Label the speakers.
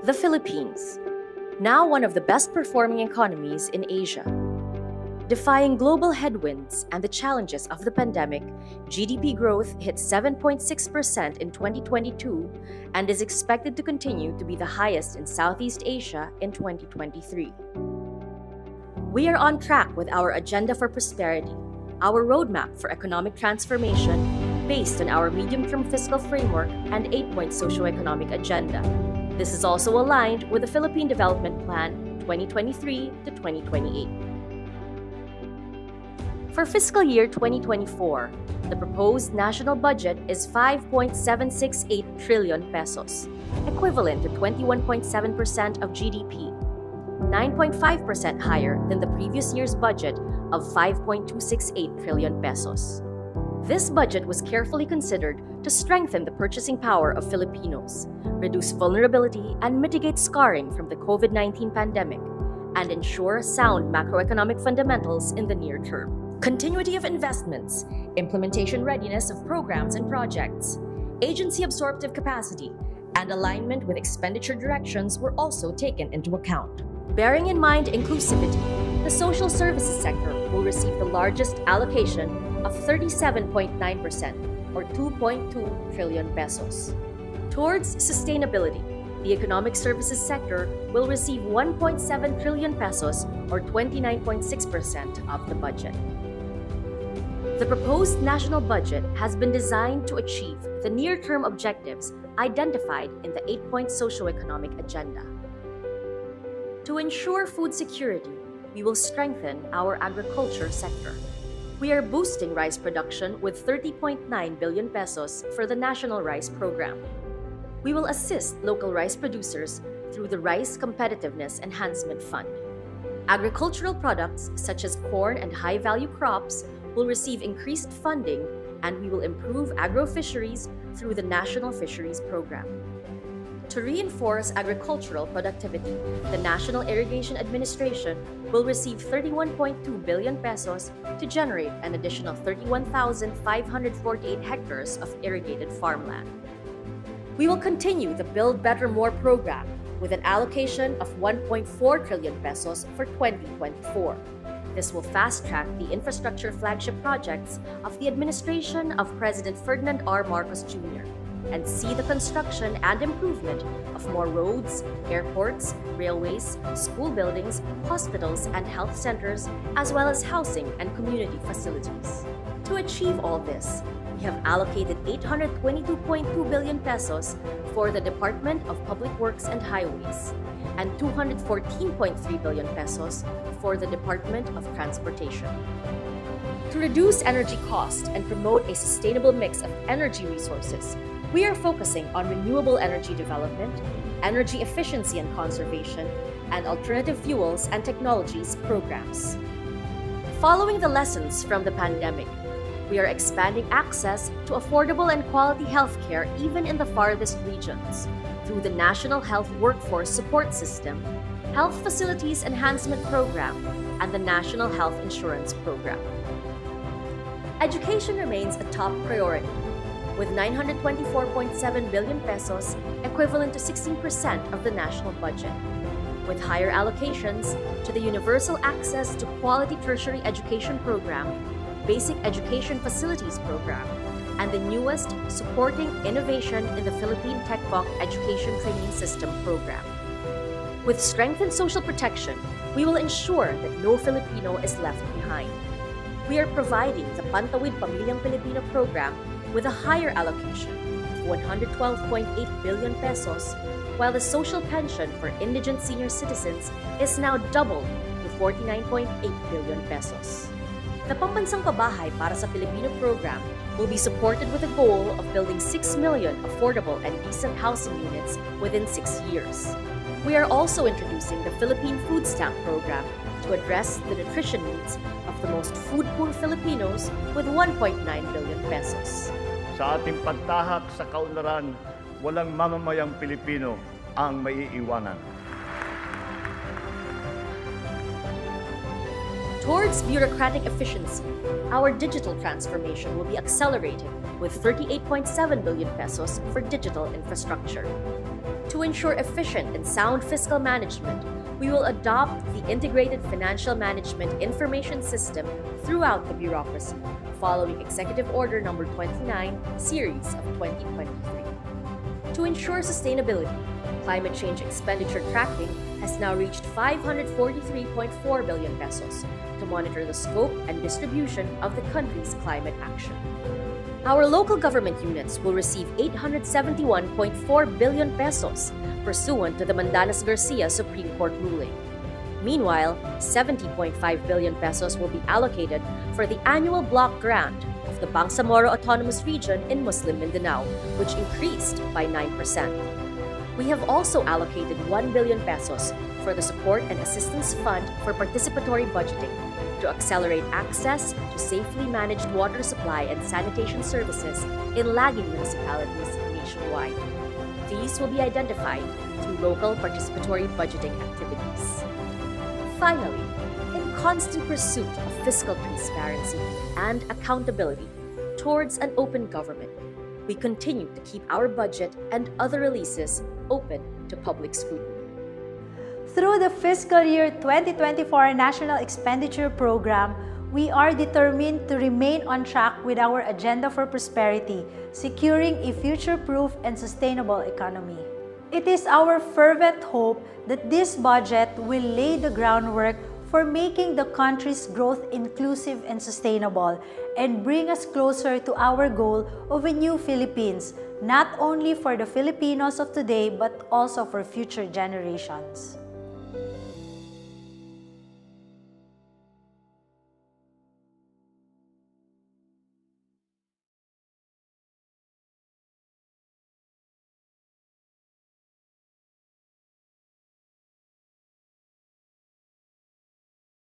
Speaker 1: The Philippines, now one of the best-performing economies in Asia. Defying global headwinds and the challenges of the pandemic, GDP growth hit 7.6% in 2022 and is expected to continue to be the highest in Southeast Asia in 2023. We are on track with our Agenda for Prosperity, our roadmap for economic transformation based on our medium-term fiscal framework and 8-point socioeconomic agenda. This is also aligned with the Philippine Development Plan 2023 to 2028. For fiscal year 2024, the proposed national budget is 5.768 trillion pesos, equivalent to 21.7% of GDP, 9.5% higher than the previous year's budget of 5.268 trillion pesos. This budget was carefully considered to strengthen the purchasing power of Filipinos, reduce vulnerability and mitigate scarring from the COVID-19 pandemic, and ensure sound macroeconomic fundamentals in the near term. Continuity of investments, implementation readiness of programs and projects, agency absorptive capacity, and alignment with expenditure directions were also taken into account. Bearing in mind inclusivity, the social services sector will receive the largest allocation of 37.9% or 2.2 trillion pesos. Towards sustainability, the economic services sector will receive 1.7 trillion pesos or 29.6% of the budget. The proposed national budget has been designed to achieve the near-term objectives identified in the 8-point socioeconomic agenda. To ensure food security, we will strengthen our agriculture sector. We are boosting rice production with 30.9 billion pesos for the National Rice Program. We will assist local rice producers through the Rice Competitiveness Enhancement Fund. Agricultural products such as corn and high-value crops will receive increased funding, and we will improve agro-fisheries through the National Fisheries Program. To reinforce agricultural productivity, the National Irrigation Administration will receive 31.2 billion pesos to generate an additional 31,548 hectares of irrigated farmland. We will continue the Build Better More program with an allocation of 1.4 trillion pesos for 2024. This will fast-track the infrastructure flagship projects of the administration of President Ferdinand R. Marcos Jr. and see the construction and improvement of more roads, airports, railways, school buildings, hospitals, and health centers, as well as housing and community facilities. To achieve all this, we have allocated 822.2 billion pesos for the Department of Public Works and Highways and 214.3 billion pesos for the Department of Transportation. To reduce energy cost and promote a sustainable mix of energy resources, we are focusing on renewable energy development, energy efficiency and conservation, and alternative fuels and technologies programs. Following the lessons from the pandemic, we are expanding access to affordable and quality healthcare even in the farthest regions through the National Health Workforce Support System, Health Facilities Enhancement Program, and the National Health Insurance Program. Education remains a top priority, with 924.7 billion pesos, equivalent to 16% of the national budget, with higher allocations to the Universal Access to Quality Tertiary Education Program, Basic Education Facilities Program, and the newest Supporting Innovation in the Philippine TechVoc Education Training System program. With strengthened social protection, we will ensure that no Filipino is left behind. We are providing the Pantawid Pamilyang Pilipino program with a higher allocation of 112.8 billion pesos, while the social pension for indigent senior citizens is now doubled to 49.8 billion pesos. The Pambansang Pabahay para sa Pilipino program will be supported with a goal of building 6 million affordable and decent housing units within 6 years. We are also introducing the Philippine Food Stamp program to address the nutrition needs of the most food-poor Filipinos with 1.9 billion pesos.
Speaker 2: Sa ating pagtahak sa kaunlaran, walang mamamayang Pilipino ang maiiwanan.
Speaker 1: Towards bureaucratic efficiency, our digital transformation will be accelerated with 38.7 billion pesos for digital infrastructure. To ensure efficient and sound fiscal management, we will adopt the Integrated Financial Management Information System throughout the bureaucracy, following Executive Order No. 29, Series of 2023. To ensure sustainability, climate change expenditure tracking has now reached 543.4 billion pesos to monitor the scope and distribution of the country's climate action. Our local government units will receive 871.4 billion pesos pursuant to the Mandalas-Garcia Supreme Court ruling. Meanwhile, 70.5 billion pesos will be allocated for the annual block grant of the Bangsamoro Autonomous Region in Muslim Mindanao, which increased by 9%. We have also allocated 1 billion pesos for the Support and Assistance Fund for Participatory Budgeting to accelerate access to safely managed water supply and sanitation services in lagging municipalities nationwide. These will be identified through local participatory budgeting activities. Finally, in constant pursuit of fiscal transparency and accountability towards an open government, we continue to keep our budget and other releases open to public scrutiny.
Speaker 3: Through the fiscal year 2024 National Expenditure Program, we are determined to remain on track with our agenda for prosperity, securing a future-proof and sustainable economy. It is our fervent hope that this budget will lay the groundwork for making the country's growth inclusive and sustainable and bring us closer to our goal of a new Philippines, not only for the Filipinos of today but also for future generations.